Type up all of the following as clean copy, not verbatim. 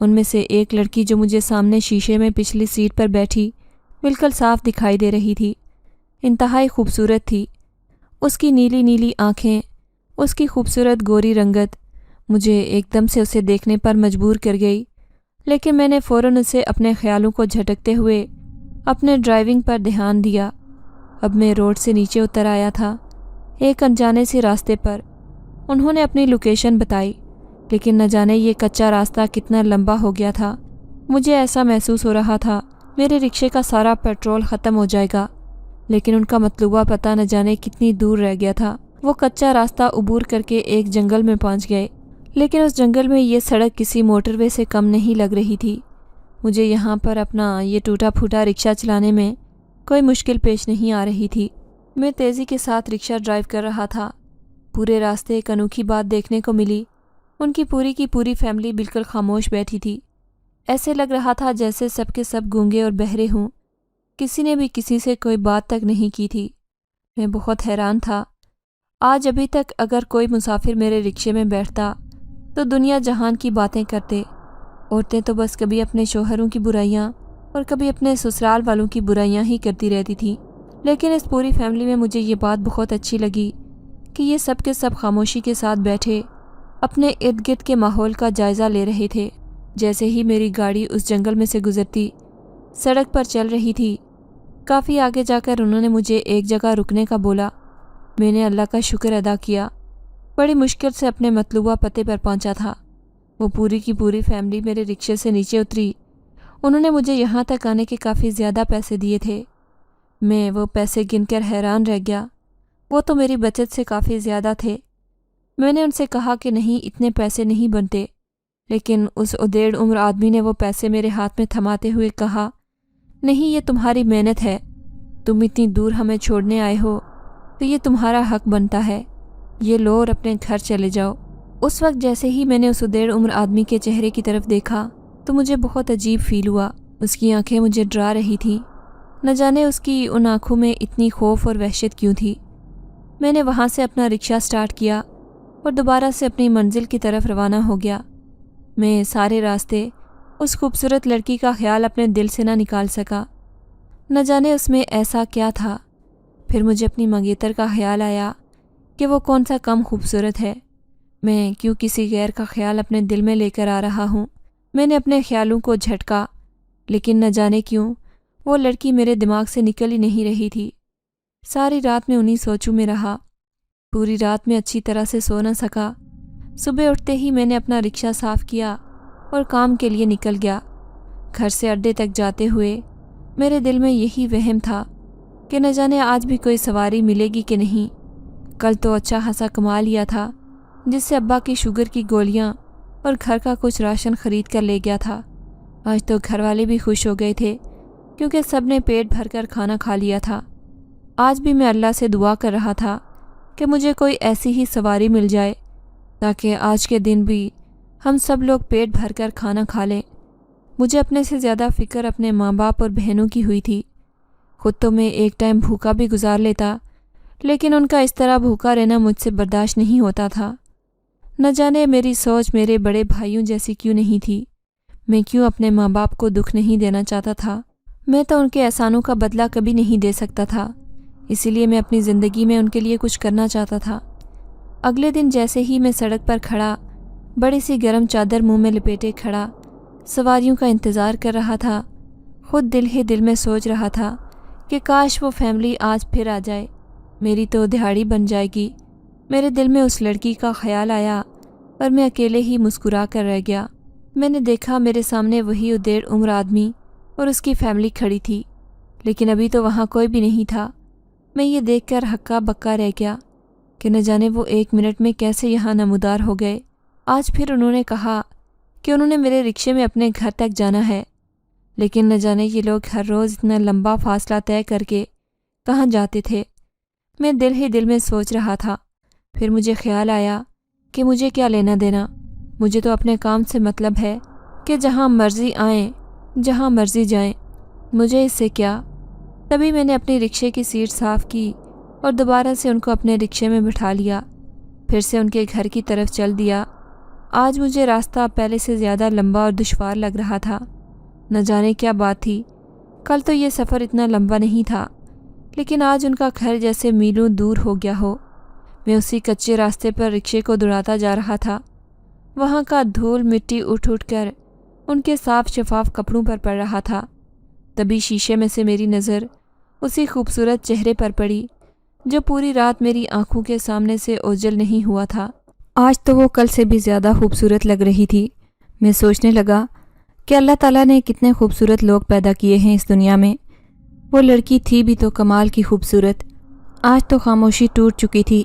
ان میں سے ایک لڑکی جو مجھے سامنے شیشے میں پچھلی سیٹ پر بیٹھی بالکل صاف دکھائی دے رہی تھی، انتہائی خوبصورت تھی۔ اس کی نیلی نیلی آنکھیں، اس کی خوبصورت گوری رنگت مجھے ایک دم سے اسے دیکھنے پر مجبور کر گئی، لیکن میں نے فوراً اسے اپنے خیالوں کو جھٹکتے ہوئے اپنے ڈرائیونگ پر دھیان دیا۔ اب میں روڈ سے نیچے اتر آیا تھا، ایک انجانے سے راستے پر۔ انہوں نے اپنی لوکیشن بتائی، لیکن نہ جانے یہ کچا راستہ کتنا لمبا ہو گیا تھا۔ مجھے ایسا محسوس ہو رہا تھا میرے رکشے کا سارا پیٹرول ختم ہو جائے گا، لیکن ان کا مطلوبہ پتہ نہ جانے کتنی دور رہ گیا تھا۔ وہ کچا راستہ عبور کر کے ایک جنگل میں پہنچ گئے، لیکن اس جنگل میں یہ سڑک کسی موٹر وے سے کم نہیں لگ رہی تھی۔ مجھے یہاں پر اپنا یہ ٹوٹا پھوٹا رکشہ چلانے میں کوئی مشکل پیش نہیں آ رہی تھی۔ میں تیزی کے ساتھ رکشہ ڈرائیو کر رہا تھا۔ پورے راستے ایک انوکھی بات دیکھنے کو ملی۔ ان کی پوری فیملی بالکل خاموش بیٹھی تھی۔ ایسے لگ رہا تھا جیسے سب کے سب گونگے اور بہرے ہوں، کسی نے بھی کسی سے کوئی بات تک نہیں کی تھی۔ میں بہت حیران تھا۔ آج ابھی تک اگر کوئی مسافر میرے رکشے میں بیٹھتا تو دنیا جہان کی باتیں کرتے۔ عورتیں تو بس کبھی اپنے شوہروں کی برائیاں اور کبھی اپنے سسرال والوں کی برائیاں ہی کرتی رہتی تھی، لیکن اس پوری فیملی میں مجھے یہ بات بہت اچھی لگی کہ یہ سب کے سب خاموشی کے ساتھ بیٹھے اپنے ارد گرد کے ماحول کا جائزہ لے رہے تھے۔ جیسے ہی میری گاڑی اس جنگل میں سے گزرتی، سڑک پر چل رہی تھی، کافی آگے جا کر انہوں نے مجھے ایک جگہ رکنے کا بولا۔ میں نے اللہ کا شکر ادا کیا۔ بڑی مشکل سے اپنے مطلوبہ پتے پر پہنچا تھا۔ وہ پوری کی پوری فیملی میرے رکشے سے نیچے اتری۔ انہوں نے مجھے یہاں تک آنے کے کافی زیادہ پیسے دیے تھے۔ میں وہ پیسے گن کر حیران رہ گیا۔ وہ تو میری بچت سے کافی زیادہ تھے۔ میں نے ان سے کہا کہ نہیں، اتنے پیسے نہیں بنتے، لیکن اس ادیڑ عمر آدمی نے وہ پیسے میرے ہاتھ میں تھماتے ہوئے کہا، نہیں، یہ تمہاری محنت ہے، تم اتنی دور ہمیں چھوڑنے آئے ہو تو یہ تمہارا حق بنتا ہے، یہ لو اور اپنے گھر چلے جاؤ۔ اس وقت جیسے ہی میں نے اس ادیڑ عمر آدمی کے چہرے کی طرف دیکھا تو مجھے بہت عجیب فیل ہوا۔ اس کی آنکھیں مجھے ڈرا رہی تھیں، نہ جانے اس کی ان آنکھوں میں اتنی خوف اور وحشت کیوں تھی۔ میں نے وہاں سے اپنا رکشہ سٹارٹ کیا اور دوبارہ سے اپنی منزل کی طرف روانہ ہو گیا۔ میں سارے راستے اس خوبصورت لڑکی کا خیال اپنے دل سے نہ نکال سکا۔ نہ جانے اس میں ایسا کیا تھا۔ پھر مجھے اپنی منگیتر کا خیال آیا کہ وہ کون سا کم خوبصورت ہے۔ میں کیوں کسی غیر کا خیال اپنے دل میں لے کر آ رہا ہوں۔ میں نے اپنے خیالوں کو جھٹکا، لیکن نہ جانے کیوں وہ لڑکی میرے دماغ سے نکل ہی نہیں رہی تھی۔ ساری رات میں انہی سوچوں میں رہا۔ پوری رات میں اچھی طرح سے سو نہ سکا۔ صبح اٹھتے ہی میں نے اپنا رکشہ صاف کیا اور کام کے لیے نکل گیا۔ گھر سے اڈے تک جاتے ہوئے میرے دل میں یہی وہم تھا کہ نہ جانے آج بھی کوئی سواری ملے گی کہ نہیں۔ کل تو اچھا خاصا کما لیا تھا، جس سے ابا کی شوگر کی گولیاں اور گھر کا کچھ راشن خرید کر لے گیا تھا۔ آج تو گھر والے بھی خوش ہو گئے تھے کیونکہ سب نے پیٹ بھر کر کھانا کھا لیا تھا۔ آج بھی میں اللہ سے دعا کر رہا تھا کہ مجھے کوئی ایسی ہی سواری مل جائے تاکہ آج کے دن بھی ہم سب لوگ پیٹ بھر کر کھانا کھا لیں۔ مجھے اپنے سے زیادہ فکر اپنے ماں باپ اور بہنوں کی ہوئی تھی۔ خود تو میں ایک ٹائم بھوکا بھی گزار لیتا، لیکن ان کا اس طرح بھوکا رہنا مجھ سے برداشت نہیں ہوتا تھا۔ نہ جانے میری سوچ میرے بڑے بھائیوں جیسی کیوں نہیں تھی۔ میں کیوں اپنے ماں باپ کو دکھ نہیں دینا چاہتا تھا۔ میں تو ان کے احسانوں کا بدلہ کبھی نہیں دے سکتا تھا، اسی لیے میں اپنی زندگی میں ان کے لیے کچھ کرنا چاہتا تھا۔ اگلے دن جیسے ہی میں سڑک پر کھڑا، بڑی سی گرم چادر منہ میں لپیٹے کھڑا سواریوں کا انتظار کر رہا تھا، خود دل ہی دل میں سوچ رہا تھا کہ کاش وہ فیملی آج پھر آ جائے، میری تو دہاڑی بن جائے گی۔ میرے دل میں اس لڑکی کا خیال آیا اور میں اکیلے ہی مسکرا کر رہ گیا۔ میں نے دیکھا میرے سامنے وہی ادیڑ عمر آدمی اور اس کی فیملی کھڑی تھی، لیکن ابھی تو وہاں کوئی بھی نہیں تھا۔ میں یہ دیکھ کر ہکا بکا رہ گیا کہ نہ جانے وہ ایک منٹ میں کیسے یہاں نمودار ہو گئے۔ آج پھر انہوں نے کہا کہ انہوں نے میرے رکشے میں اپنے گھر تک جانا ہے، لیکن نہ جانے یہ لوگ ہر روز اتنا لمبا فاصلہ طے کر کے کہاں جاتے تھے۔ میں دل ہی دل میں سوچ رہا تھا۔ پھر مجھے خیال آیا کہ مجھے کیا لینا دینا، مجھے تو اپنے کام سے مطلب ہے کہ جہاں مرضی آئیں جہاں مرضی جائیں، مجھے اس سے کیا۔ تبھی میں نے اپنی رکشے کی سیٹ صاف کی اور دوبارہ سے ان کو اپنے رکشے میں بٹھا لیا، پھر سے ان کے گھر کی طرف چل دیا۔ آج مجھے راستہ پہلے سے زیادہ لمبا اور دشوار لگ رہا تھا۔ نہ جانے کیا بات تھی، کل تو یہ سفر اتنا لمبا نہیں تھا، لیکن آج ان کا گھر جیسے میلوں دور ہو گیا ہو۔ میں اسی کچے راستے پر رکشے کو دوڑاتا جا رہا تھا۔ وہاں کا دھول مٹی اٹھ اٹھ کر ان کے صاف شفاف کپڑوں پر پڑ رہا تھا۔ تبھی شیشے میں سے میری نظر اسی خوبصورت چہرے پر پڑی جو پوری رات میری آنکھوں کے سامنے سے اوجھل نہیں ہوا تھا۔ آج تو وہ کل سے بھی زیادہ خوبصورت لگ رہی تھی۔ میں سوچنے لگا کہ اللہ تعالیٰ نے کتنے خوبصورت لوگ پیدا کیے ہیں اس دنیا میں۔ وہ لڑکی تھی بھی تو کمال کی خوبصورت۔ آج تو خاموشی ٹوٹ چکی تھی۔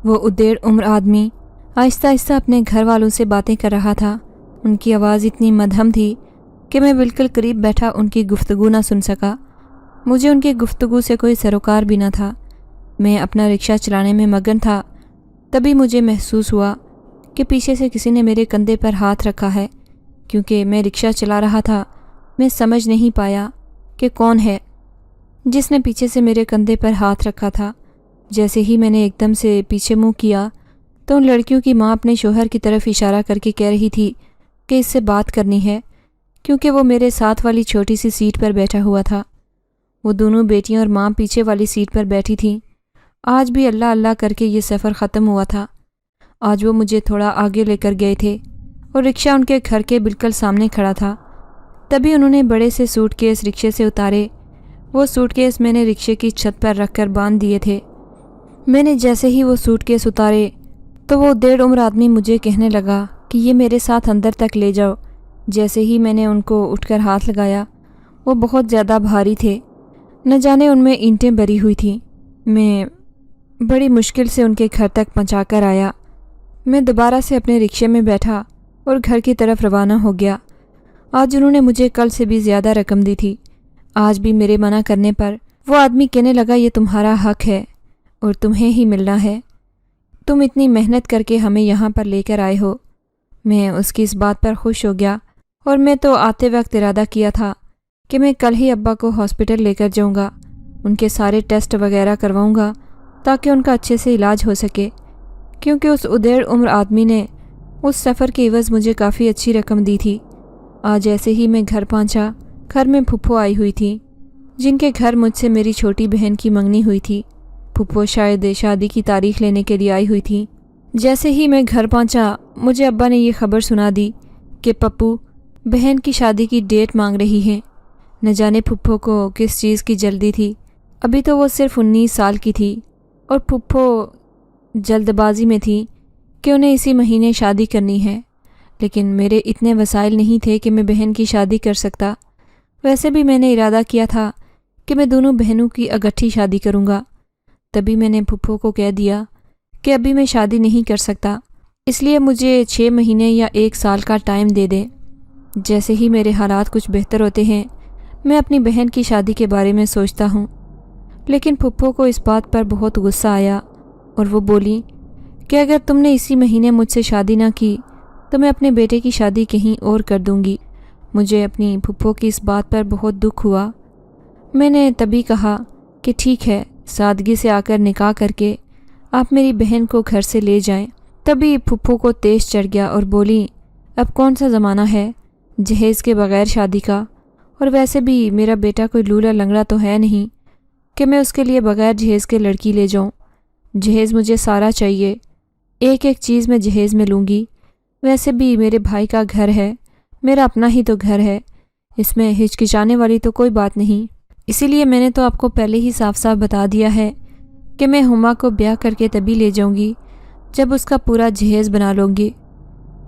وہ ادیڑ عمر آدمی آہستہ آہستہ اپنے گھر والوں سے باتیں کر رہا تھا۔ ان کی آواز اتنی مدھم تھی کہ میں بالکل قریب بیٹھا ان کی گفتگو نہ سن سکا۔ مجھے ان کی گفتگو سے کوئی سروکار بھی نہ تھا۔ میں اپنا رکشہ چلانے میں مگن تھا۔ تبھی مجھے محسوس ہوا کہ پیچھے سے کسی نے میرے کندھے پر ہاتھ رکھا ہے۔ کیونکہ میں رکشہ چلا رہا تھا، میں سمجھ نہیں پایا کہ کون ہے جس نے پیچھے سے میرے کندھے پر ہاتھ رکھا تھا۔ جیسے ہی میں نے ایک دم سے پیچھے منہ کیا تو ان لڑکیوں کی ماں اپنے شوہر کی طرف اشارہ کر کے کہہ رہی تھی کہ اس سے بات کرنی ہے، کیونکہ وہ میرے ساتھ والی چھوٹی سی سیٹ پر بیٹھا ہوا تھا۔ وہ دونوں بیٹیاں اور ماں پیچھے والی سیٹ پر بیٹھی تھیں۔ آج بھی اللہ اللہ کر کے یہ سفر ختم ہوا تھا۔ آج وہ مجھے تھوڑا آگے لے کر گئے تھے اور رکشہ ان کے گھر کے بالکل سامنے کھڑا تھا۔ تبھی انہوں نے بڑے سے سوٹ کیس رکشے سے اتارے۔ وہ سوٹ کیس میں نے رکشے کی چھت پر رکھ کر باندھ دیے تھے۔ میں نے جیسے ہی وہ سوٹ کیس اتارے تو وہ ڈیڑھ عمر آدمی مجھے کہنے لگا کہ یہ میرے ساتھ اندر تک لے جاؤ۔ جیسے ہی میں نے ان کو اٹھ کر ہاتھ لگایا، وہ بہت زیادہ بھاری تھے، نہ جانے ان میں اینٹیں بھری ہوئی تھیں۔ میں بڑی مشکل سے ان کے گھر تک پہنچا کر آیا۔ میں دوبارہ سے اپنے رکشے میں بیٹھا اور گھر کی طرف روانہ ہو گیا۔ آج انہوں نے مجھے کل سے بھی زیادہ رقم دی تھی۔ آج بھی میرے منع کرنے پر وہ آدمی کہنے لگا یہ تمہارا حق ہے اور تمہیں ہی ملنا ہے۔ تم اتنی محنت کر کے ہمیں یہاں پر لے کر آئے ہو۔ میں اس کی اس بات پر خوش ہو گیا اور میں تو آتے وقت ارادہ کیا تھا کہ میں کل ہی ابا کو ہاسپٹل لے کر جاؤں گا، ان کے سارے ٹیسٹ وغیرہ کرواؤں گا تاکہ ان کا اچھے سے علاج ہو سکے، کیونکہ اس ادیڑ عمر آدمی نے اس سفر کے عوض مجھے کافی اچھی رقم دی تھی۔ آج ایسے ہی میں گھر پہنچا۔ گھر میں پھپھو آئی ہوئی تھی، جن کے گھر مجھ سے میری چھوٹی بہن کی منگنی ہوئی تھی۔ پھپھو شاید شادی کی تاریخ لینے کے لیے آئی ہوئی تھی۔ جیسے ہی میں گھر پہنچا، مجھے ابا نے یہ خبر سنا دی کہ پپو بہن کی شادی کی ڈیٹ مانگ رہی ہیں۔ نہ جانے پھپھو کو کس چیز کی جلدی تھی۔ ابھی تو وہ صرف 19 سال کی تھی اور پھپھو جلد بازی میں تھی کہ انہیں اسی مہینے شادی کرنی ہے، لیکن میرے اتنے وسائل نہیں تھے کہ میں بہن کی شادی کر سکتا۔ ویسے بھی میں نے ارادہ کیا تھا کہ میں دونوں بہنوں کی اکٹھی شادی کروں گا۔ تبھی میں نے پھپھو کو کہہ دیا کہ ابھی میں شادی نہیں کر سکتا، اس لیے مجھے 6 مہینے یا 1 سال کا ٹائم دے دیں۔ جیسے ہی میرے حالات کچھ بہتر ہوتے ہیں، میں اپنی بہن کی شادی کے بارے میں سوچتا ہوں، لیکن پھپھو کو اس بات پر بہت غصہ آیا اور وہ بولی کہ اگر تم نے اسی مہینے مجھ سے شادی نہ کی تو میں اپنے بیٹے کی شادی کہیں اور کر دوں گی۔ مجھے اپنی پھپھو کی اس بات پر بہت دکھ ہوا۔ میں نے تبھی کہا کہ ٹھیک ہے، سادگی سے آ کر نکاح کر کے آپ میری بہن کو گھر سے لے جائیں۔ تبھی پھپھو کو تیز چڑھ گیا اور بولی اب کون سا زمانہ ہے جہیز کے بغیر شادی کا، اور ویسے بھی میرا بیٹا کوئی لولا لنگڑا تو ہے نہیں کہ میں اس کے لیے بغیر جہیز کے لڑکی لے جاؤں۔ جہیز مجھے سارا چاہیے، ایک ایک چیز میں جہیز میں لوں گی۔ ویسے بھی میرے بھائی کا گھر ہے، میرا اپنا ہی تو گھر ہے، اس میں ہچکچانے والی تو کوئی بات نہیں۔ اسی لیے میں نے تو آپ کو پہلے ہی صاف صاف بتا دیا ہے کہ میں ہما کو بیاہ کر کے تبھی لے جاؤں گی جب اس کا پورا جہیز بنا لوں گی۔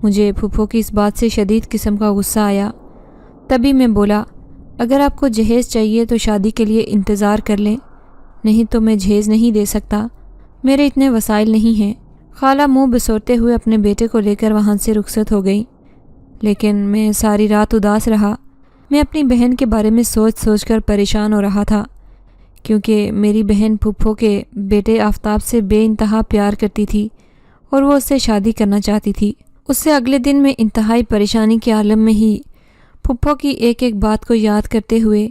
مجھے پھپھو کی اس بات سے شدید قسم کا غصہ آیا۔ تبھی میں بولا اگر آپ کو جہیز چاہیے تو شادی کے لیے انتظار کر لیں، نہیں تو میں جہیز نہیں دے سکتا، میرے اتنے وسائل نہیں ہیں۔ خالہ منہ بسورتے ہوئے اپنے بیٹے کو لے کر وہاں سے رخصت ہو گئی، لیکن میں ساری رات اداس رہا۔ میں اپنی بہن کے بارے میں سوچ سوچ کر پریشان ہو رہا تھا، کیونکہ میری بہن پھپھو کے بیٹے آفتاب سے بے انتہا پیار کرتی تھی اور وہ اس سے شادی کرنا چاہتی تھی۔ اس سے اگلے دن میں انتہائی پریشانی کے عالم میں ہی پھپھو کی ایک ایک بات کو یاد کرتے ہوئے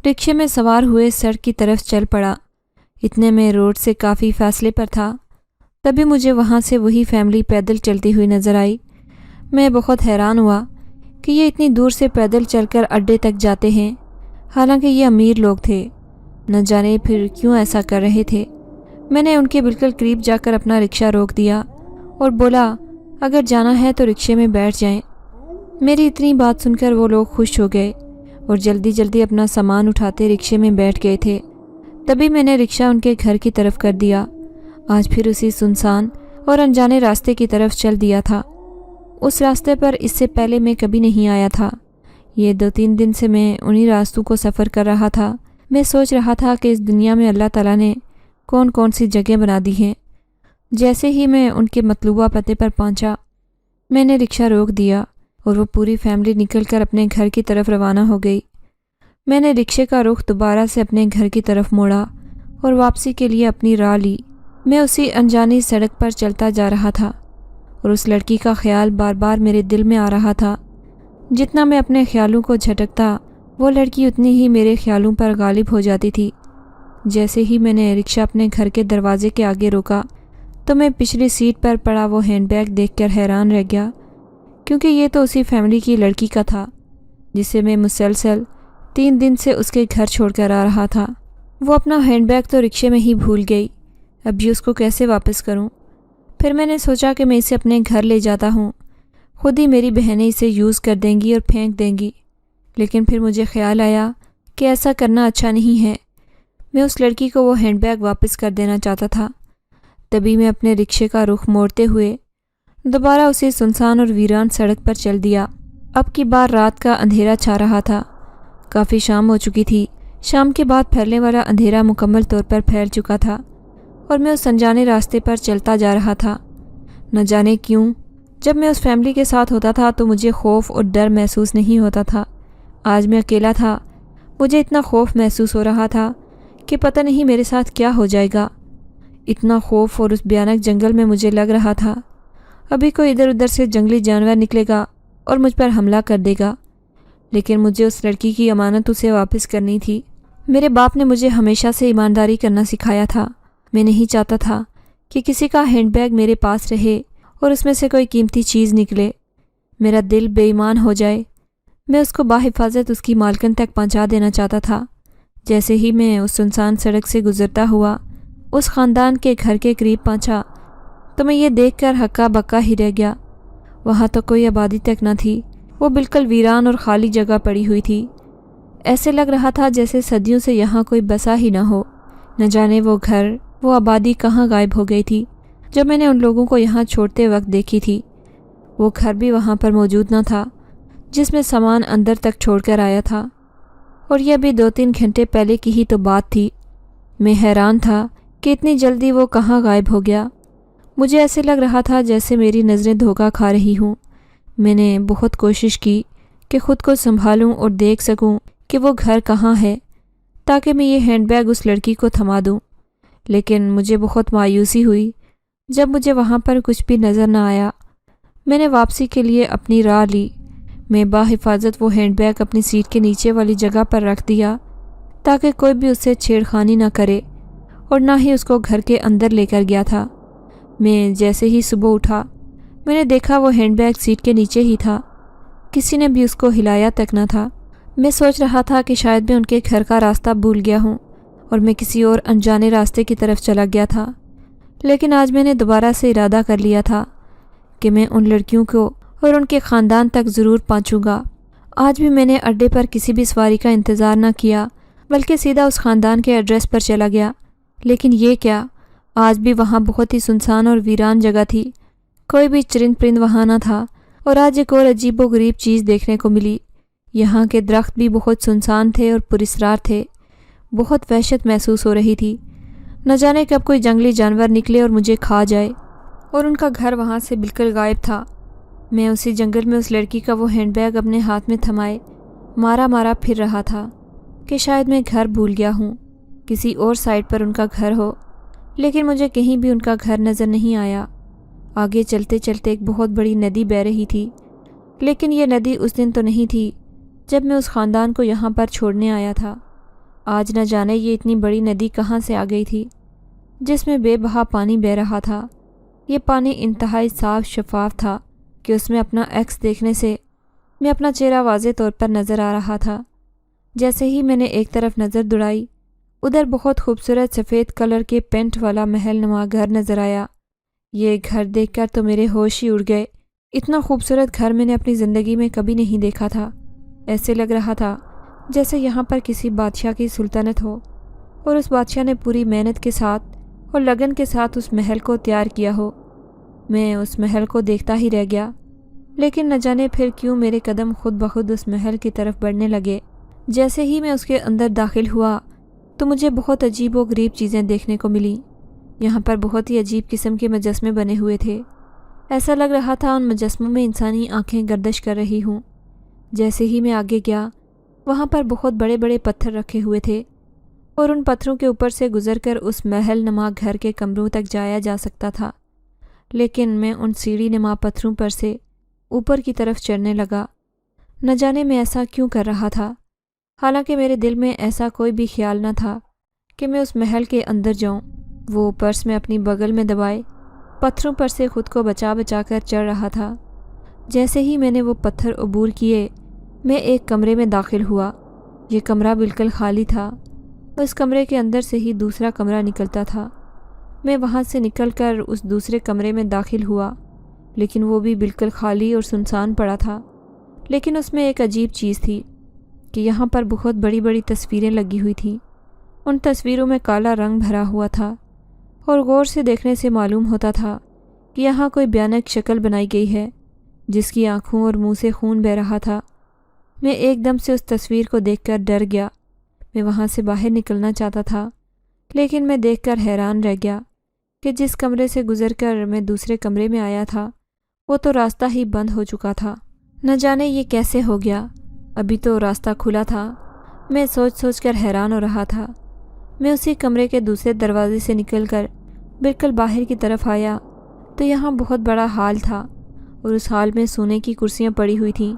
رکشے میں سوار ہوئے سڑک کی طرف چل پڑا۔ اتنے میں روڈ سے کافی فاصلے پر تھا۔ تبھی مجھے وہاں سے وہی فیملی پیدل چلتی ہوئی نظر آئی میں بہت حیران ہوا کہ یہ اتنی دور سے پیدل چل کر اڈے تک جاتے ہیں، حالانکہ یہ امیر لوگ تھے۔ نہ جانے پھر کیوں ایسا کر رہے تھے۔ میں نے ان کے بالکل قریب جا کر اپنا رکشہ روک دیا اور بولا اگر جانا ہے تو رکشے میں بیٹھ جائیں۔ میری اتنی بات سن کر وہ لوگ خوش ہو گئے اور جلدی جلدی اپنا سامان اٹھاتے رکشے میں بیٹھ گئے تھے۔ تبھی میں نے رکشہ ان کے گھر کی طرف کر دیا۔ آج پھر اسی سنسان اور انجانے راستے کی طرف چل دیا تھا۔ اس راستے پر اس سے پہلے میں کبھی نہیں آیا تھا۔ یہ 2-3 دن سے میں انہی راستوں کو سفر کر رہا تھا۔ میں سوچ رہا تھا کہ اس دنیا میں اللہ تعالیٰ نے کون کون سی جگہ بنا دی ہیں۔ جیسے ہی میں ان کے مطلوبہ پتے پر پہنچا، میں نے رکشہ روک دیا اور وہ پوری فیملی نکل کر اپنے گھر کی طرف روانہ ہو گئی۔ میں نے رکشے کا رخ دوبارہ سے اپنے گھر کی طرف موڑا اور واپسی کے لیے اپنی راہ لی۔ میں اسی انجانی سڑک پر چلتا جا رہا تھا اور اس لڑکی کا خیال بار بار میرے دل میں آ رہا تھا۔ جتنا میں اپنے خیالوں کو جھٹکتا، وہ لڑکی اتنی ہی میرے خیالوں پر غالب ہو جاتی تھی۔ جیسے ہی میں نے رکشہ اپنے گھر کے دروازے کے آگے روکا تو میں پچھلی سیٹ پر پڑا وہ ہینڈ بیگ دیکھ کر حیران رہ گیا، کیونکہ یہ تو اسی فیملی کی لڑکی کا تھا جسے میں مسلسل 3 دن سے اس کے گھر چھوڑ کر آ رہا تھا۔ وہ اپنا ہینڈ بیگ تو رکشے میں ہی بھول گئی، اب یہ اس کو کیسے واپس کروں؟ پھر میں نے سوچا کہ میں اسے اپنے گھر لے جاتا ہوں، خود ہی میری بہنیں اسے یوز کر دیں گی اور پھینک دیں گی۔ لیکن پھر مجھے خیال آیا کہ ایسا کرنا اچھا نہیں ہے۔ میں اس لڑکی کو وہ ہینڈ بیگ واپس کر دینا چاہتا تھا۔ تبھی میں اپنے رکشے کا رخ موڑتے ہوئے دوبارہ اسی سنسان اور ویران سڑک پر چل دیا۔ اب کی بار رات کا اندھیرا چھا رہا تھا، کافی شام ہو چکی تھی۔ شام کے بعد پھیلنے والا اندھیرا مکمل طور پر پھیل چکا تھا اور میں اس انجانے راستے پر چلتا جا رہا تھا۔ نہ جانے کیوں جب میں اس فیملی کے ساتھ ہوتا تھا تو مجھے خوف اور ڈر محسوس نہیں ہوتا تھا۔ آج میں اکیلا تھا، مجھے اتنا خوف محسوس ہو رہا تھا کہ پتہ نہیں میرے ساتھ کیا ہو جائے گا۔ اتنا خوف، اور اس بھیانک جنگل میں مجھے لگ رہا تھا ابھی کوئی ادھر ادھر سے جنگلی جانور نکلے گا اور مجھ پر حملہ کر دے گا۔ لیکن مجھے اس لڑکی کی امانت اسے واپس کرنی تھی۔ میرے باپ نے مجھے ہمیشہ سے ایمانداری کرنا سکھایا تھا۔ میں نہیں چاہتا تھا کہ کسی کا ہینڈ بیگ میرے پاس رہے اور اس میں سے کوئی قیمتی چیز نکلے، میرا دل بے ایمان ہو جائے۔ میں اس کو باحفاظت اس کی مالکن تک پہنچا دینا چاہتا تھا۔ جیسے ہی میں اس سنسان سڑک سے گزرتا ہوا اس خاندان کے گھر کے قریب پہنچا تو میں یہ دیکھ کر ہکا بکا ہی رہ گیا۔ وہاں تو کوئی آبادی تک نہ تھی، وہ بالکل ویران اور خالی جگہ پڑی ہوئی تھی۔ ایسے لگ رہا تھا جیسے صدیوں سے یہاں کوئی بسا ہی نہ ہو۔ نہ جانے وہ گھر، وہ آبادی کہاں غائب ہو گئی تھی جو میں نے ان لوگوں کو یہاں چھوڑتے وقت دیکھی تھی۔ وہ گھر بھی وہاں پر موجود نہ تھا جس میں سامان اندر تک چھوڑ کر آیا تھا، اور یہ بھی 2-3 گھنٹے پہلے کی ہی تو بات تھی۔ میں حیران تھا کہ اتنی جلدی وہ کہاں غائب ہو گیا۔ مجھے ایسے لگ رہا تھا جیسے میری نظریں دھوکہ کھا رہی ہوں۔ میں نے بہت کوشش کی کہ خود کو سنبھالوں اور دیکھ سکوں کہ وہ گھر کہاں ہے تاکہ میں یہ ہینڈ بیگ اس لڑکی کو تھما دوں، لیکن مجھے بہت مایوسی ہوئی جب مجھے وہاں پر کچھ بھی نظر نہ آیا۔ میں نے واپسی کے لیے اپنی راہ لی۔ میں باحفاظت وہ ہینڈ بیگ اپنی سیٹ کے نیچے والی جگہ پر رکھ دیا تاکہ کوئی بھی اس سے چھیڑخانی نہ کرے، اور نہ ہی اس کو گھر کے اندر لے کر گیا تھا۔ میں جیسے ہی صبح اٹھا میں نے دیکھا وہ ہینڈ بیگ سیٹ کے نیچے ہی تھا، کسی نے بھی اس کو ہلایا تک نہ تھا۔ میں سوچ رہا تھا کہ شاید میں ان کے گھر کا راستہ بھول گیا ہوں اور میں کسی اور انجانے راستے کی طرف چلا گیا تھا، لیکن آج میں نے دوبارہ سے ارادہ کر لیا تھا کہ میں ان لڑکیوں کو اور ان کے خاندان تک ضرور پہنچوں گا۔ آج بھی میں نے اڈے پر کسی بھی سواری کا انتظار نہ کیا بلکہ سیدھا اس خاندان کے ایڈریس پر چلا گیا۔ لیکن یہ کیا، آج بھی وہاں بہت ہی سنسان اور ویران جگہ تھی، کوئی بھی چرند پرند وہاں نہ تھا۔ اور آج ایک اور عجیب و غریب چیز دیکھنے کو ملی، یہاں کے درخت بھی بہت سنسان تھے اور پراسرار تھے۔ بہت وحشت محسوس ہو رہی تھی، نہ جانے کب کوئی جنگلی جانور نکلے اور مجھے کھا جائے، اور ان کا گھر وہاں سے بالکل غائب تھا۔ میں اسی جنگل میں اس لڑکی کا وہ ہینڈ بیگ اپنے ہاتھ میں تھمائے مارا پھر رہا تھا کہ شاید میں گھر بھول گیا ہوں، کسی اور سائڈ پر ان کا گھر ہو، لیکن مجھے کہیں بھی ان کا گھر نظر نہیں آیا۔ آگے چلتے چلتے ایک بہت بڑی ندی بہہ رہی تھی، لیکن یہ ندی اس دن تو نہیں تھی جب میں اس خاندان کو یہاں پر چھوڑنے آیا تھا۔ آج نہ جانے یہ اتنی بڑی ندی کہاں سے آ گئی تھی جس میں بے بہا پانی بہہ رہا تھا۔ یہ پانی انتہائی صاف شفاف تھا کہ اس میں اپنا عکس دیکھنے سے میں اپنا چہرہ واضح طور پر نظر آ رہا تھا۔ جیسے ہی میں نے ایک طرف نظر دوڑائی، ادھر بہت خوبصورت سفید کلر کے پینٹ والا محل نما گھر نظر آیا۔ یہ گھر دیکھ کر تو میرے ہوش ہی اڑ گئے۔ اتنا خوبصورت گھر میں نے اپنی زندگی میں کبھی نہیں دیکھا تھا۔ ایسے لگ رہا تھا جیسے یہاں پر کسی بادشاہ کی سلطنت ہو اور اس بادشاہ نے پوری محنت کے ساتھ اور لگن کے ساتھ اس محل کو تیار کیا ہو۔ میں اس محل کو دیکھتا ہی رہ گیا، لیکن نہ جانے پھر کیوں میرے قدم خود بخود اس محل کی طرف بڑھنے لگے۔ جیسے ہی میں اس کے اندر داخل ہوا تو مجھے بہت عجیب و غریب چیزیں دیکھنے کو ملیں۔ یہاں پر بہت ہی عجیب قسم کے مجسمے بنے ہوئے تھے۔ ایسا لگ رہا تھا ان مجسموں میں انسانی آنکھیں گردش کر رہی ہوں۔ جیسے ہی میں آگے گیا، وہاں پر بہت بڑے بڑے پتھر رکھے ہوئے تھے اور ان پتھروں کے اوپر سے گزر کر اس محل نما گھر کے کمروں تک جایا جا سکتا تھا، لیکن میں ان سیڑھی نما پتھروں پر سے اوپر کی طرف چڑھنے لگا۔ نہ جانے میں ایسا کیوں کر رہا تھا، حالانکہ میرے دل میں ایسا کوئی بھی خیال نہ تھا کہ میں اس محل کے اندر جاؤں۔ وہ پرس میں اپنی بغل میں دبائے پتھروں پر سے خود کو بچا بچا کر چڑھ رہا تھا۔ جیسے ہی میں نے وہ پتھر عبور کیے، میں ایک کمرے میں داخل ہوا۔ یہ کمرہ بالکل خالی تھا۔ اس کمرے کے اندر سے ہی دوسرا کمرہ نکلتا تھا۔ میں وہاں سے نکل کر اس دوسرے کمرے میں داخل ہوا، لیکن وہ بھی بالکل خالی اور سنسان پڑا تھا۔ لیکن اس میں ایک عجیب چیز تھی کہ یہاں پر بہت بڑی بڑی تصویریں لگی ہوئی تھیں۔ ان تصویروں میں کالا رنگ بھرا ہوا تھا اور غور سے دیکھنے سے معلوم ہوتا تھا کہ یہاں کوئی بھیانک شکل بنائی گئی ہے جس کی آنکھوں اور منہ سے خون بہہ رہا تھا۔ میں ایک دم سے اس تصویر کو دیکھ کر ڈر گیا۔ میں وہاں سے باہر نکلنا چاہتا تھا، لیکن میں دیکھ کر حیران رہ گیا کہ جس کمرے سے گزر کر میں دوسرے کمرے میں آیا تھا وہ تو راستہ ہی بند ہو چکا تھا۔ نہ جانے یہ کیسے ہو گیا، ابھی تو راستہ کھلا تھا۔ میں سوچ سوچ کر حیران ہو رہا تھا۔ میں اسی کمرے کے دوسرے دروازے سے نکل کر بالکل باہر کی طرف آیا تو یہاں بہت بڑا ہال تھا اور اس ہال میں سونے کی کرسیاں پڑی ہوئی تھیں،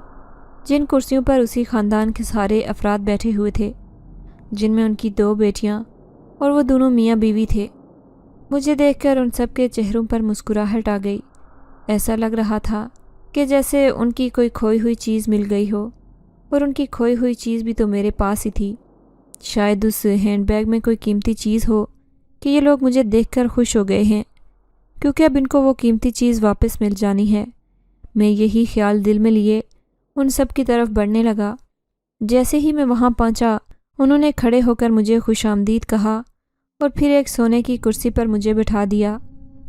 جن کرسیوں پر اسی خاندان کے سارے افراد بیٹھے ہوئے تھے، جن میں ان کی 2 بیٹیاں اور وہ دونوں میاں بیوی تھے۔ مجھے دیکھ کر ان سب کے چہروں پر مسکراہٹ آ گئی۔ ایسا لگ رہا تھا کہ جیسے ان کی کوئی کھوئی ہوئی چیز مل گئی ہو، اور ان کی کھوئی ہوئی چیز بھی تو میرے پاس ہی تھی۔ شاید اس ہینڈ بیگ میں کوئی قیمتی چیز ہو کہ یہ لوگ مجھے دیکھ کر خوش ہو گئے ہیں، کیونکہ اب ان کو وہ قیمتی چیز واپس مل جانی ہے۔ میں یہی خیال دل میں لیے ان سب کی طرف بڑھنے لگا۔ جیسے ہی میں وہاں پہنچا، انہوں نے کھڑے ہو کر مجھے خوش آمدید کہا اور پھر ایک سونے کی کرسی پر مجھے بٹھا دیا۔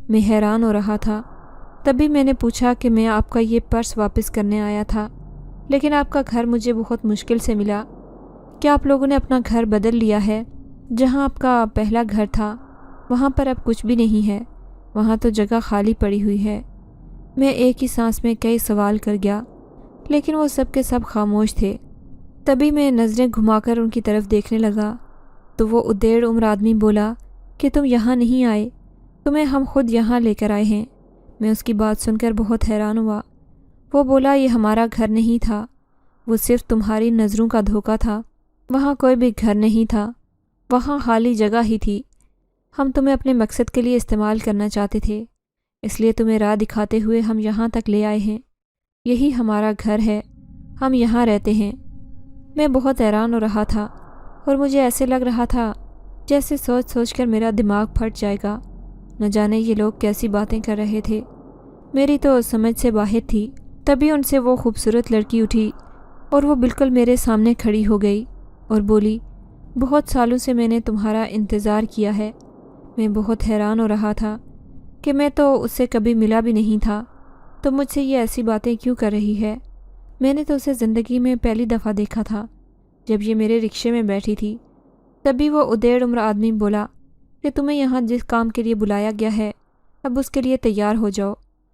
میں حیران ہو رہا تھا۔ تبھی میں نے پوچھا کہ میں آپ کا یہ پرس واپس کرنے آیا تھا، لیکن آپ کا گھر مجھے بہت مشکل سے ملا۔ کیا آپ لوگوں نے اپنا گھر بدل لیا ہے؟ جہاں آپ کا پہلا گھر تھا وہاں پر اب کچھ بھی نہیں ہے، وہاں تو جگہ خالی پڑی ہوئی ہے۔ میں ایک ہی سانس میں کئی سوال کر گیا، لیکن وہ سب کے سب خاموش تھے۔ تبھی میں نظریں گھما کر ان کی طرف دیکھنے لگا تو وہ ادھیڑ عمر آدمی بولا کہ تم یہاں نہیں آئے، تمہیں ہم خود یہاں لے کر آئے ہیں۔ میں اس کی بات سن کر بہت حیران ہوا۔ وہ بولا یہ ہمارا گھر نہیں تھا، وہ صرف تمہاری نظروں کا دھوکہ تھا۔ وہاں کوئی بھی گھر نہیں تھا، وہاں خالی جگہ ہی تھی۔ ہم تمہیں اپنے مقصد کے لیے استعمال کرنا چاہتے تھے، اس لیے تمہیں راہ دکھاتے ہوئے ہم یہاں تک لے آئے ہیں۔ یہی ہمارا گھر ہے، ہم یہاں رہتے ہیں۔ میں بہت حیران ہو رہا تھا اور مجھے ایسے لگ رہا تھا جیسے سوچ سوچ کر میرا دماغ پھٹ جائے گا۔ نہ جانے یہ لوگ کیسی باتیں کر رہے تھے، میری تو سمجھ سے باہر تھی۔ تبھی ان سے وہ خوبصورت لڑکی اٹھی اور وہ بالکل میرے سامنے کھڑی ہو گئی اور بولی، بہت سالوں سے میں نے تمہارا انتظار کیا ہے۔ میں بہت حیران ہو رہا تھا کہ میں تو اس سے کبھی ملا بھی نہیں تھا، تو مجھ سے یہ ایسی باتیں کیوں کر رہی ہے؟ میں نے تو اسے زندگی میں پہلی دفعہ دیکھا تھا جب یہ میرے رکشے میں بیٹھی تھی۔ تبھی وہ ادھیڑ عمر آدمی بولا کہ تمہیں یہاں جس کام کے لیے بلایا گیا ہے اب اس کے لیے تیار ہو جاؤ۔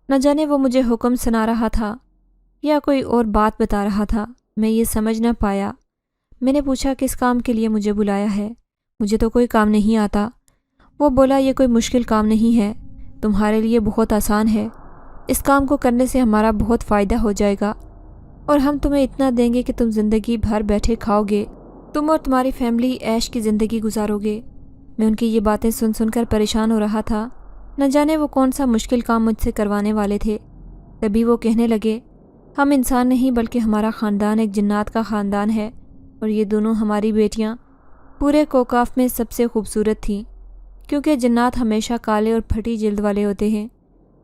نہ جانے وہ مجھے حکم سنا رہا تھا یا کوئی اور بات بتا رہا تھا، میں یہ سمجھ نہ پایا۔ میں نے پوچھا کس کام کے لیے مجھے بلایا ہے؟ مجھے تو کوئی کام نہیں آتا۔ وہ بولا یہ کوئی مشکل کام نہیں ہے، تمہارے لیے بہت آسان ہے۔ اس کام کو کرنے سے ہمارا بہت فائدہ ہو جائے گا اور ہم تمہیں اتنا دیں گے کہ تم زندگی بھر بیٹھے کھاؤ گے، تم اور تمہاری فیملی عیش کی زندگی گزارو گے۔ میں ان کی یہ باتیں سن سن کر پریشان ہو رہا تھا۔ نہ جانے وہ کون سا مشکل کام مجھ سے کروانے والے تھے۔ تبھی وہ کہنے لگے، ہم انسان نہیں بلکہ ہمارا خاندان ایک جنات کا خاندان ہے، اور یہ دونوں ہماری بیٹیاں پورے کوکاف میں سب سے خوبصورت تھیں، کیونکہ جنات ہمیشہ کالے اور پھٹی جلد والے ہوتے ہیں،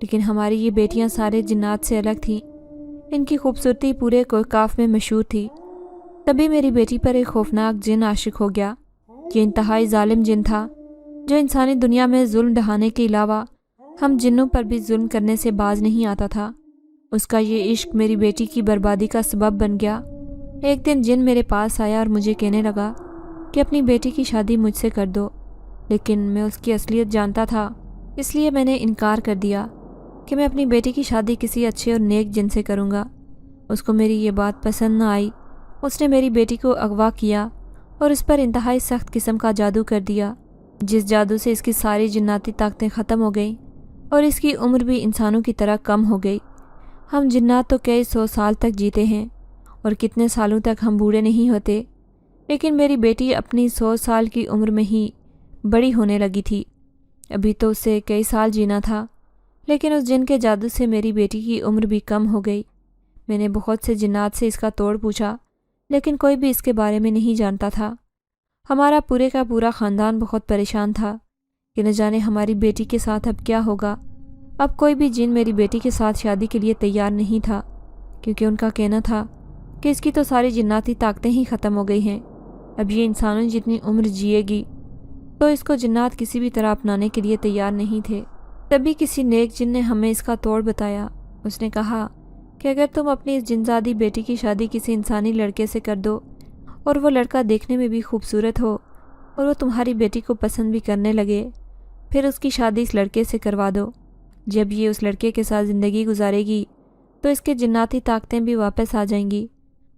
لیکن ہماری یہ بیٹیاں سارے جنات سے الگ تھیں۔ ان کی خوبصورتی پورے کوکاف میں مشہور تھی۔ تبھی میری بیٹی پر ایک خوفناک جن عاشق ہو گیا۔ یہ انتہائی ظالم جن تھا، جو انسانی دنیا میں ظلم ڈھانے کے علاوہ ہم جنوں پر بھی ظلم کرنے سے باز نہیں آتا تھا۔ اس کا یہ عشق میری بیٹی کی بربادی کا سبب بن گیا۔ ایک دن جن میرے پاس آیا اور مجھے کہنے لگا کہ اپنی بیٹی کی شادی مجھ سے کر دو، لیکن میں اس کی اصلیت جانتا تھا، اس لیے میں نے انکار کر دیا کہ میں اپنی بیٹی کی شادی کسی اچھے اور نیک جن سے کروں گا۔ اس کو میری یہ بات پسند نہ آئی۔ اس نے میری بیٹی کو اغوا کیا اور اس پر انتہائی سخت قسم کا جادو کر دیا، جس جادو سے اس کی ساری جناتی طاقتیں ختم ہو گئیں اور اس کی عمر بھی انسانوں کی طرح کم ہو گئی۔ ہم جنات تو کئی 100 سال تک جیتے ہیں اور کتنے سالوں تک ہم بوڑھے نہیں ہوتے، لیکن میری بیٹی اپنی 100 سال کی عمر میں ہی بڑی ہونے لگی تھی۔ ابھی تو اسے کئی سال جینا تھا، لیکن اس جن کے جادو سے میری بیٹی کی عمر بھی کم ہو گئی۔ میں نے بہت سے جنات سے اس کا توڑ پوچھا، لیکن کوئی بھی اس کے بارے میں نہیں جانتا تھا۔ ہمارا پورے کا پورا خاندان بہت پریشان تھا کہ نہ جانے ہماری بیٹی کے ساتھ اب کیا ہوگا۔ اب کوئی بھی جن میری بیٹی کے ساتھ شادی کے لیے تیار نہیں تھا، کیونکہ ان کا کہنا تھا کہ اس کی تو ساری جناتی طاقتیں ہی ختم ہو گئی ہیں، اب یہ انسانوں جتنی عمر جیے گی، تو اس کو جنات کسی بھی طرح اپنانے کے لیے تیار نہیں تھے۔ تبھی کسی نیک جن نے ہمیں اس کا توڑ بتایا۔ اس نے کہا کہ اگر تم اپنی اس جنزادی بیٹی کی شادی کسی انسانی لڑکے سے کر دو اور وہ لڑکا دیکھنے میں بھی خوبصورت ہو اور وہ تمہاری بیٹی کو پسند بھی کرنے لگے، پھر اس کی شادی اس لڑکے سے کروا دو۔ جب یہ اس لڑکے کے ساتھ زندگی گزارے گی تو اس کے جناتی طاقتیں بھی واپس آ جائیں گی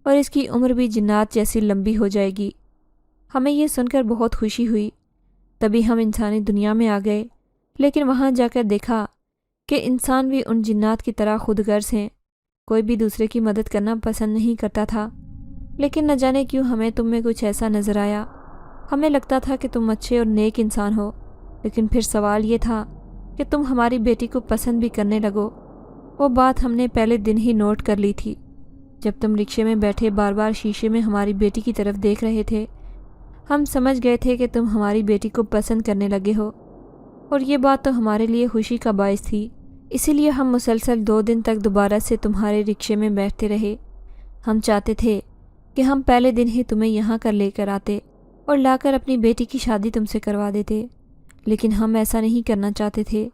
اور اس کی عمر بھی جنات جیسی لمبی ہو جائے گی۔ ہمیں یہ سن کر بہت خوشی ہوئی۔ تبھی ہم انسانی دنیا میں آ گئے، لیکن وہاں جا کر دیکھا کہ انسان بھی ان جنات کی طرح خود غرض ہیں، کوئی بھی دوسرے کی مدد کرنا پسند نہیں کرتا تھا۔ لیکن نہ جانے کیوں ہمیں تم میں کچھ ایسا نظر آیا۔ ہمیں لگتا تھا کہ تم اچھے اور نیک انسان ہو، لیکن پھر سوال یہ تھا کہ تم ہماری بیٹی کو پسند بھی کرنے لگو۔ وہ بات ہم نے پہلے دن ہی نوٹ کر لی تھی، جب تم رکشے میں بیٹھے بار بار شیشے میں ہماری بیٹی کی طرف دیکھ رہے تھے۔ ہم سمجھ گئے تھے کہ تم ہماری بیٹی کو پسند کرنے لگے ہو، اور یہ بات تو ہمارے لیے خوشی کا باعث تھی۔ اسی لیے ہم مسلسل 2 دن تک دوبارہ سے تمہارے رکشے میں بیٹھتے رہے۔ ہم چاہتے تھے کہ ہم پہلے دن ہی تمہیں یہاں کر لے کر آتے اور لا کر اپنی بیٹی کی شادی تم سے کروا دیتے، لیکن ہم ایسا نہیں کرنا چاہتے تھے۔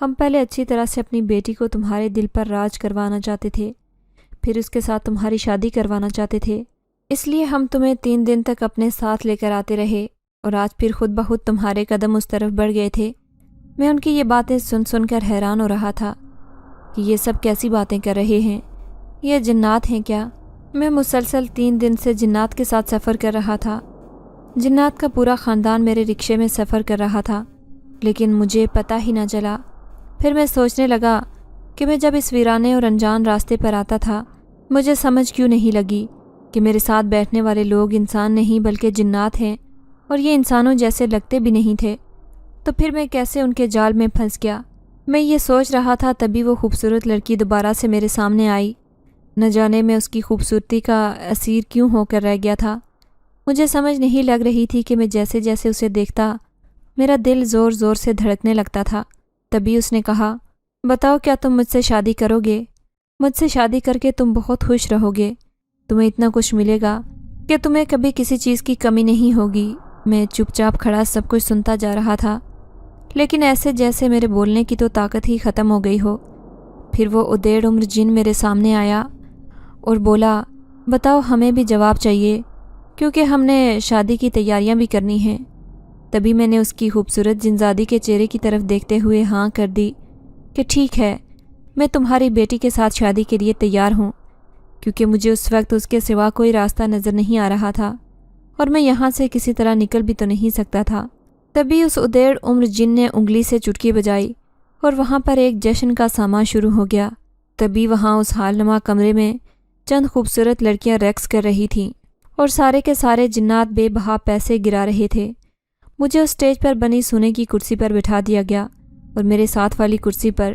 ہم پہلے اچھی طرح سے اپنی بیٹی کو تمہارے دل پر راج کروانا چاہتے تھے، پھر اس کے ساتھ تمہاری شادی کروانا چاہتے تھے۔ اس لیے ہم تمہیں 3 دن تک اپنے ساتھ لے کر آتے رہے، اور آج پھر خود بخود تمہارے قدم اس طرف بڑھ گئے تھے۔ میں ان کی یہ باتیں سن کر حیران ہو رہا تھا کہ یہ سب کیسی باتیں کر رہے ہیں، یہ جنات ہیں کیا؟ میں مسلسل 3 دن سے جنات کے ساتھ سفر کر رہا تھا۔ جنات کا پورا خاندان میرے رکشے میں سفر کر رہا تھا، لیکن مجھے پتہ ہی نہ چلا۔ پھر میں سوچنے لگا کہ میں جب اس ویرانے اور انجان راستے پر آتا تھا، مجھے سمجھ کیوں نہیں لگی کہ میرے ساتھ بیٹھنے والے لوگ انسان نہیں بلکہ جنات ہیں، اور یہ انسانوں جیسے لگتے بھی نہیں تھے، تو پھر میں کیسے ان کے جال میں پھنس گیا؟ میں یہ سوچ رہا تھا، تبھی وہ خوبصورت لڑکی دوبارہ سے میرے سامنے آئی۔ نہ جانے میں اس کی خوبصورتی کا اسیر کیوں ہو کر رہ گیا تھا۔ مجھے سمجھ نہیں لگ رہی تھی کہ میں جیسے جیسے اسے دیکھتا، میرا دل زور زور سے دھڑکنے لگتا تھا۔ تبھی اس نے کہا، بتاؤ کیا تم مجھ سے شادی کرو گے؟ مجھ سے شادی کر کے تم بہت خوش رہو گے، تمہیں اتنا کچھ ملے گا کہ تمہیں کبھی کسی چیز کی کمی نہیں ہوگی۔ میں چپ چاپ کھڑا سب کچھ سنتا جا رہا تھا، لیکن ایسے جیسے میرے بولنے کی تو طاقت ہی ختم ہو گئی ہو۔ پھر وہ ادیڑ عمر جن میرے سامنے آیا اور بولا، بتاؤ ہمیں بھی جواب چاہیے، کیونکہ ہم نے شادی کی تیاریاں بھی کرنی ہیں۔ تبھی میں نے اس کی خوبصورت جنزادی کے چہرے کی طرف دیکھتے ہوئے ہاں کر دی کہ ٹھیک ہے، میں تمہاری بیٹی کے ساتھ شادی کے لیے تیار ہوں، کیونکہ مجھے اس وقت اس کے سوا کوئی راستہ نظر نہیں آ رہا تھا، اور میں یہاں سے کسی طرح نکل بھی تو نہیں سکتا تھا۔ تبھی اس ادیڑ عمر جن نے انگلی سے چٹکی بجائی اور وہاں پر ایک جشن کا سامان شروع ہو گیا۔ تبھی وہاں اس حال نما کمرے میں چند خوبصورت لڑکیاں رقص کر رہی تھیں، اور سارے کے سارے جنات بے بہا پیسے گرا رہے تھے۔ مجھے اس اسٹیج پر بنی سونے کی کرسی پر بٹھا دیا گیا، اور میرے ساتھ والی کرسی پر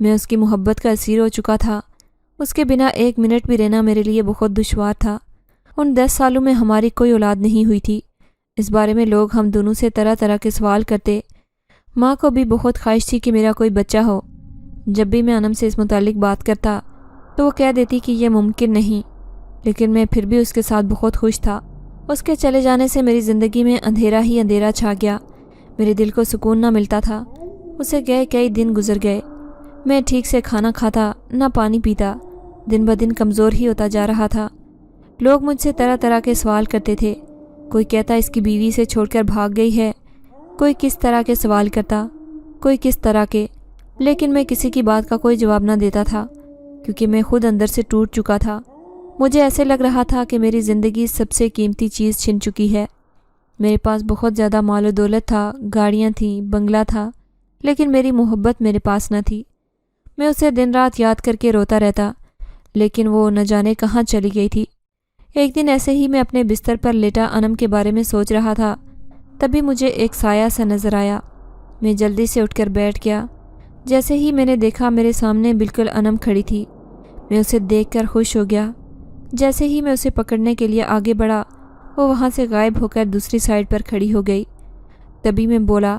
میں اس کی محبت کا اسیر ہو چکا تھا۔ اس کے بنا ایک منٹ بھی رہنا میرے لیے بہت دشوار تھا۔ ان 10 سالوں میں ہماری کوئی اولاد نہیں ہوئی تھی۔ اس بارے میں لوگ ہم دونوں سے طرح طرح کے سوال کرتے۔ ماں کو بھی بہت خواہش تھی کہ میرا کوئی بچہ ہو۔ جب بھی میں انم سے اس متعلق بات کرتا تو وہ کہہ دیتی کہ یہ ممکن نہیں، لیکن میں پھر بھی اس کے ساتھ بہت خوش تھا۔ اس کے چلے جانے سے میری زندگی میں اندھیرا ہی اندھیرا چھا گیا۔ میرے دل کو سکون نہ ملتا تھا۔ اسے گئے کئی دن گزر گئے۔ میں ٹھیک سے کھانا کھاتا نہ پانی پیتا، دن بدن کمزور ہی ہوتا جا رہا تھا۔ لوگ مجھ سے طرح طرح کے سوال کرتے تھے۔ کوئی کہتا اس کی بیوی سے چھوڑ کر بھاگ گئی ہے، کوئی کس طرح کے سوال کرتا، کوئی کس طرح کے، لیکن میں کسی کی بات کا کوئی جواب نہ دیتا تھا، کیونکہ میں خود اندر سے ٹوٹ چکا تھا۔ مجھے ایسے لگ رہا تھا کہ میری زندگی سب سے قیمتی چیز چھن چکی ہے۔ میرے پاس بہت زیادہ مال و دولت تھا، گاڑیاں تھیں، بنگلہ تھا، لیکن میری محبت میرے پاس نہ تھی۔ میں اسے دن رات یاد کر کے روتا رہتا، لیکن وہ نہ جانے کہاں چلی گئی تھی۔ ایک دن ایسے ہی میں اپنے بستر پر لیٹا انم کے بارے میں سوچ رہا تھا، تبھی مجھے ایک سایہ سا نظر آیا۔ میں جلدی سے اٹھ کر بیٹھ گیا۔ جیسے ہی میں نے دیکھا میرے سامنے بالکل انم کھڑی تھی۔ میں اسے دیکھ کر خوش ہو گیا۔ جیسے ہی میں اسے پکڑنے کے لیے آگے بڑھا، وہ وہاں سے غائب ہو کر دوسری سائڈ پر کھڑی ہو گئی۔ تبھی میں بولا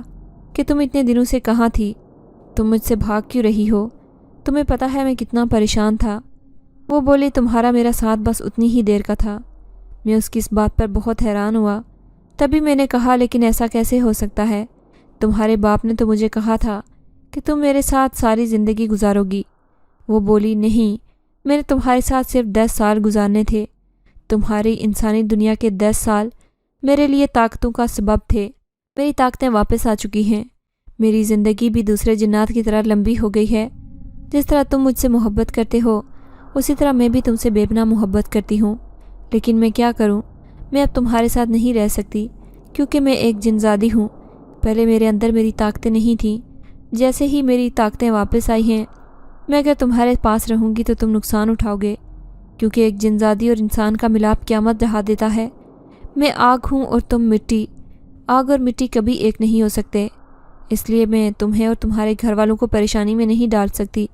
کہ تم اتنے دنوں سے کہاں تھی؟ تم مجھ سے بھاگ کیوں رہی ہو؟ تمہیں پتہ ہے میں کتنا پریشان تھا۔ وہ بولی تمہارا میرا ساتھ بس اتنی ہی دیر کا تھا۔ میں اس کی اس بات پر بہت حیران ہوا۔ تبھی میں نے کہا لیکن ایسا کیسے ہو سکتا ہے؟ تمہارے باپ نے تو مجھے کہا تھا کہ تم میرے ساتھ ساری زندگی گزارو گی۔ وہ بولی نہیں، میں نے تمہارے ساتھ صرف 10 سال گزارنے تھے۔ تمہاری انسانی دنیا کے 10 سال میرے لیے طاقتوں کا سبب تھے۔ میری طاقتیں واپس آ چکی ہیں۔ میری زندگی بھی دوسرے جنات کی طرح لمبی ہو گئی ہے۔ جس طرح تم مجھ سے محبت کرتے ہو، اسی طرح میں بھی تم سے بے پناہ محبت کرتی ہوں۔ لیکن میں کیا کروں؟ میں اب تمہارے ساتھ نہیں رہ سکتی، کیونکہ میں ایک جنزادی ہوں۔ پہلے میرے اندر میری طاقتیں نہیں تھیں۔ جیسے ہی میری طاقتیں واپس آئی ہیں، میں اگر تمہارے پاس رہوں گی تو تم نقصان اٹھاؤ گے، کیونکہ ایک جنزادی اور انسان کا ملاپ قیامت ڈھا دیتا ہے۔ میں آگ ہوں اور تم مٹی۔ آگ اور مٹی کبھی ایک نہیں ہو سکتے۔ اس لیے میں تمہیں اور تمہارے گھر والوں کو پریشانی میں نہیں ڈال سکتی،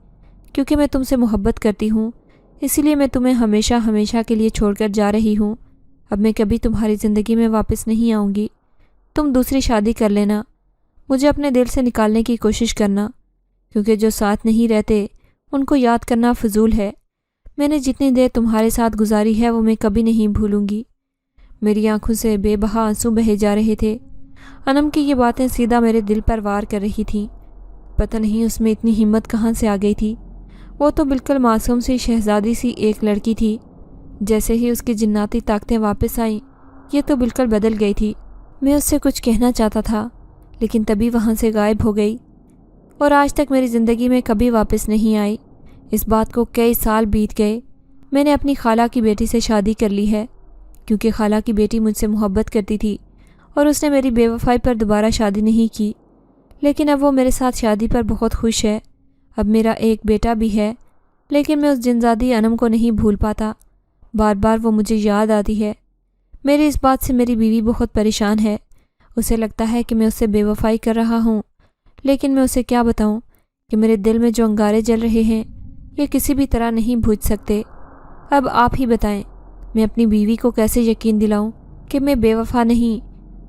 کیونکہ میں تم سے محبت کرتی ہوں۔ اسی لیے میں تمہیں ہمیشہ ہمیشہ کے لیے چھوڑ کر جا رہی ہوں۔ اب میں کبھی تمہاری زندگی میں واپس نہیں آؤں گی۔ تم دوسری شادی کر لینا، مجھے اپنے دل سے نکالنے کی کوشش کرنا، کیونکہ جو ساتھ نہیں رہتے ان کو یاد کرنا فضول ہے۔ میں نے جتنی دیر تمہارے ساتھ گزاری ہے وہ میں کبھی نہیں بھولوں گی۔ میری آنکھوں سے بے بہا آنسو بہے جا رہے تھے۔ انم کی یہ باتیں سیدھا میرے دل پر وار کر رہی تھیں۔ پتہ نہیں اس میں اتنی ہمت کہاں سے آ گئی تھی۔ وہ تو بالکل معصوم سی شہزادی سی ایک لڑکی تھی۔ جیسے ہی اس کی جناتی طاقتیں واپس آئیں، یہ تو بالکل بدل گئی تھی۔ میں اس سے کچھ کہنا چاہتا تھا، لیکن تبھی وہاں سے غائب ہو گئی، اور آج تک میری زندگی میں کبھی واپس نہیں آئی۔ اس بات کو کئی سال بیت گئے۔ میں نے اپنی خالہ کی بیٹی سے شادی کر لی ہے، کیونکہ خالہ کی بیٹی مجھ سے محبت کرتی تھی اور اس نے میری بے وفائی پر دوبارہ شادی نہیں کی۔ لیکن اب وہ میرے ساتھ شادی پر بہت خوش ہے۔ اب میرا ایک بیٹا بھی ہے، لیکن میں اس جنزادی انم کو نہیں بھول پاتا۔ بار بار وہ مجھے یاد آتی ہے۔ میری اس بات سے میری بیوی بہت پریشان ہے۔ اسے لگتا ہے کہ میں اس سے بے وفائی کر رہا ہوں، لیکن میں اسے کیا بتاؤں کہ میرے دل میں جو انگارے جل رہے ہیں یہ کسی بھی طرح نہیں بجھ سکتے۔ اب آپ ہی بتائیں، میں اپنی بیوی کو کیسے یقین دلاؤں کہ میں بے وفا نہیں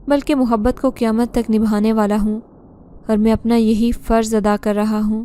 بلکہ محبت کو قیامت تک نبھانے والا ہوں، اور میں اپنا یہی فرض ادا کر رہا ہوں۔